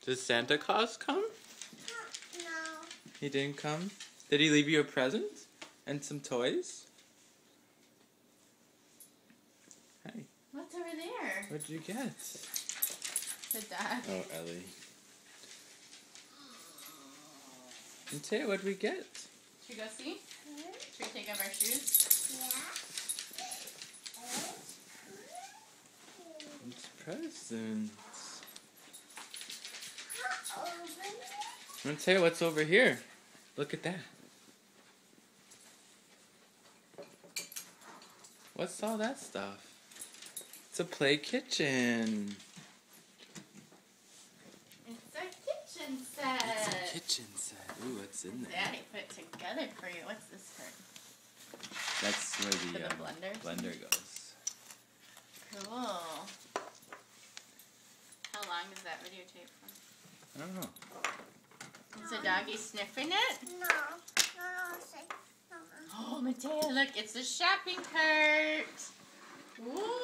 Did Santa Claus come? No. He didn't come? Did he leave you a present? And some toys? Hey. What's over there? What'd you get? The dog. Oh, Ellie. Mateo, what'd we get? Should we go see? Should we take off our shoes? It's presents. Mateo, what's over here? Look at that. What's all that stuff? It's a play kitchen. It's a kitchen set. It's a kitchen set. Ooh, what's in there? Daddy put it together for you. What's this for? That's where the blender? blender goes. Cool. How long is that videotape for? I don't know. Is the doggy sniffing it? No. Oh, Mateo, look, it's a shopping cart. Whoa.